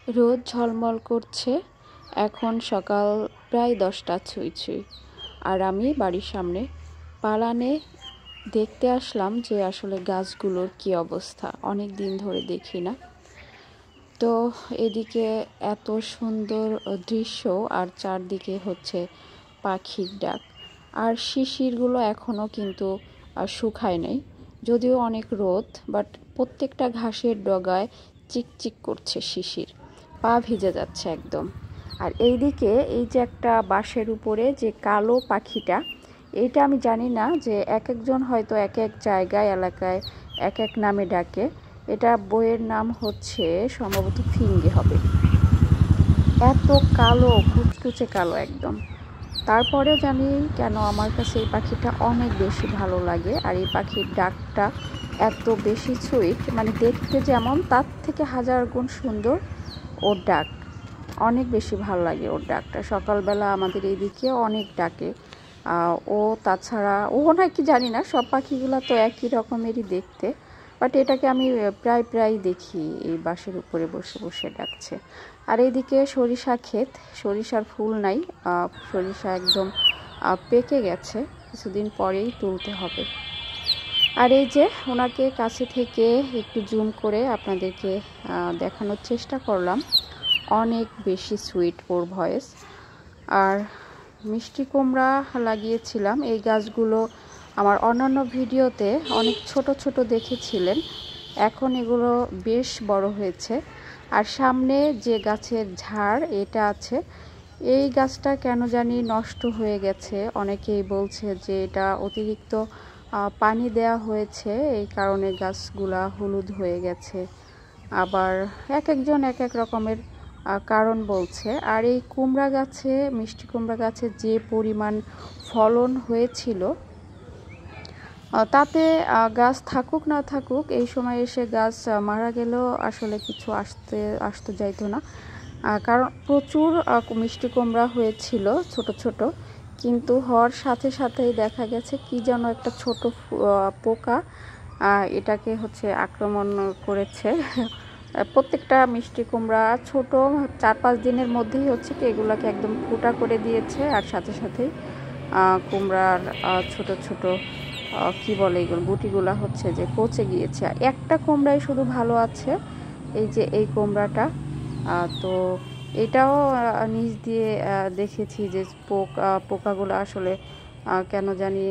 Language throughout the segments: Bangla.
রোদ ঝলমল করছে। এখন সকাল প্রায় 10টা ছুঁই ছুঁই। আর আমি বাড়ির সামনে পালানে দেখতে আসলাম যে আসলে গাছগুলোর কি অবস্থা, অনেক দিন ধরে দেখি না। তো এদিকে এত সুন্দর দৃশ্য, আর চারদিকে হচ্ছে পাখির ডাক। আর শিশিরগুলো এখনও কিন্তু শুকায় নাই, যদিও অনেক রোদ, বাট প্রত্যেকটা ঘাসের ডগায় চিকচিক করছে শিশির, পা ভিজে যাচ্ছে একদম। আর এইদিকে এই যে একটা বাঁশের উপরে যে কালো পাখিটা, এইটা আমি জানি না, যে এক একজন হয়তো এক এক জায়গায় এলাকায় এক এক নামে ডাকে। এটা বইয়ের নাম হচ্ছে সম্ভবত ফিঙ্গি হবে। এত কালো, কুচকুচে কালো একদম। তারপরেও জানি কেন আমার কাছে এই পাখিটা অনেক বেশি ভালো লাগে। আর এই পাখির ডাকটা এত বেশি সুইট, মানে দেখতে যেমন তার থেকে হাজার গুণ সুন্দর ওর ডাক। অনেক বেশি ভালো লাগে ওর ডাকটা। সকালবেলা আমাদের এইদিকে অনেক ডাকে ও। তাছাড়া ও নাকি জানি না, সব পাখিগুলো তো একই রকমেরই দেখতে, বাট এটাকে আমি প্রায় দেখি এই বাঁশের উপরে বসে বসে ডাকছে। আর এইদিকে সরিষা ক্ষেত, সরিষার ফুল নাই, সরিষা একদম পেকে গেছে, কিছুদিন পরেই তুলতে হবে। আর এই যে ওনাকে কাছে থেকে একটু জুম করে আপনাদেরকে দেখানোর চেষ্টা করলাম। অনেক বেশি সুইট ওর ভয়েস। আর মিষ্টি কুমড়া লাগিয়েছিলাম। এই গাছগুলো আমার অন্যান্য ভিডিওতে অনেক ছোট ছোট দেখেছিলেন, এখন এগুলো বেশ বড় হয়েছে। আর সামনে যে গাছের ঝাড় এটা আছে, এই গাছটা কেন জানি নষ্ট হয়ে গেছে। অনেকেই বলছে যে এটা অতিরিক্ত পানি দেয়া হয়েছে, এই কারণে গাছগুলা হলুদ হয়ে গেছে। আবার এক একজন এক এক রকমের কারণ বলছে। আর এই কুমড়া গাছে, মিষ্টি কুমড়া গাছে যে পরিমাণ ফলন হয়েছিল, তাতে গাছ থাকুক না থাকুক, এই সময় এসে গাছ মারা গেলেও আসলে কিছু আসতে যাইতো না। কারণ প্রচুর মিষ্টি কুমড়া হয়েছিল ছোট ছোট, কিন্তু হওয়ার সাথে সাথেই দেখা গেছে কি যেন একটা ছোট পোকা এটাকে হচ্ছে আক্রমণ করেছে। প্রত্যেকটা মিষ্টি কুমড়া ছোট 4-5 দিনের মধ্যেই হচ্ছে কি এগুলাকে একদম ফুটা করে দিয়েছে। আর সাথে সাথেই কুমড়ার ছোট ছোট কি বলে এগুলো, গুটিগুলা হচ্ছে যে পচে গিয়েছে। একটা কুমড়াই শুধু ভালো আছে, এই যে এই কুমড়াটা। তো এটাও নিচ দিয়ে দেখেছি যে পোকাগুলো আসলে কেন জানি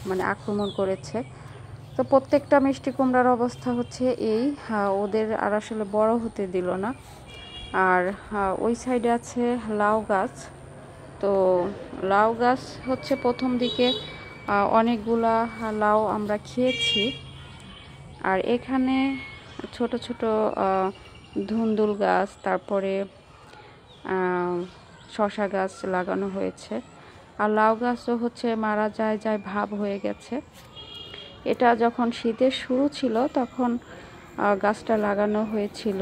মানে আক্রমণ করেছে। তো প্রত্যেকটা মিষ্টি কুমড়ার অবস্থা হচ্ছে এই, ওদের আর আসলে বড় হতে দিল না। আর ওই সাইডে আছে লাউ গাছ। তো লাউ গাছ হচ্ছে প্রথম দিকে অনেকগুলা লাউ আমরা খেয়েছি। আর এখানে ছোট ছোট ধুন্দুল গাছ, তারপরে শসা গাছ লাগানো হয়েছে। আর লাউ গাছও হচ্ছে মারা যায় ভাব হয়ে গেছে। এটা যখন শীতের শুরু ছিল তখন গাছটা লাগানো হয়েছিল।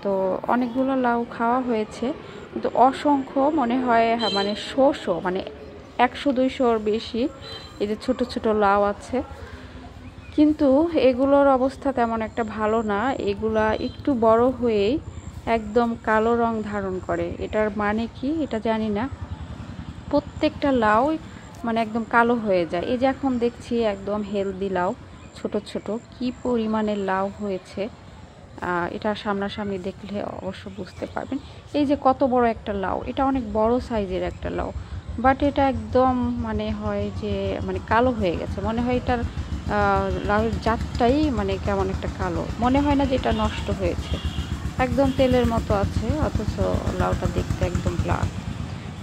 তো অনেকগুলো লাউ খাওয়া হয়েছে, কিন্তু অসংখ্য মনে হয়, মানে শোষো, মানে 100-200-র বেশি এই যে ছোট ছোট লাউ আছে। কিন্তু এগুলোর অবস্থা তেমন একটা ভালো না। এগুলা একটু বড় হয়েই একদম কালো রং ধারণ করে। এটার মানে কি এটা জানি না। প্রত্যেকটা লাউ মানে একদম কালো হয়ে যায়। এই যে এখন দেখছি একদম হেলদি লাউ, ছোট ছোট কি পরিমাণের লাউ হয়েছে, এটা সামনাসামনি দেখলে অবশ্য বুঝতে পারবেন। এই যে কত বড় একটা লাউ, এটা অনেক বড় সাইজের একটা লাউ, বাট এটা একদম মানে হয় যে মানে কালো হয়ে গেছে। মনে হয় এটার লাউয়ের জাতটাই মানে কেমন একটা কালো, মনে হয় না যে এটা নষ্ট হয়েছে, একদম তেলের মতো আছে, অথচ লাউটা দেখতে একদম ব্ল্যাক।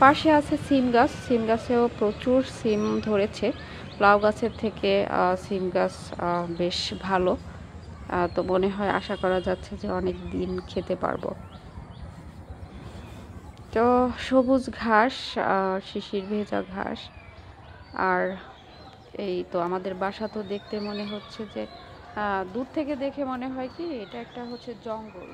পাশে আছে সিম গাছ, সিম গাছেও প্রচুর সিম ধরেছে। লাউ গাছের থেকে সিম গাছ বেশ ভালো। তো মনে হয়, আশা করা যাচ্ছে যে অনেক দিন খেতে পারবো। তো সবুজ ঘাস, শিশির ভেজা ঘাস। আর এই তো আমাদের বাসা তো দেখতে মনে হচ্ছে যে দূর থেকে দেখে মনে হয় কি এটা একটা হচ্ছে জঙ্গল।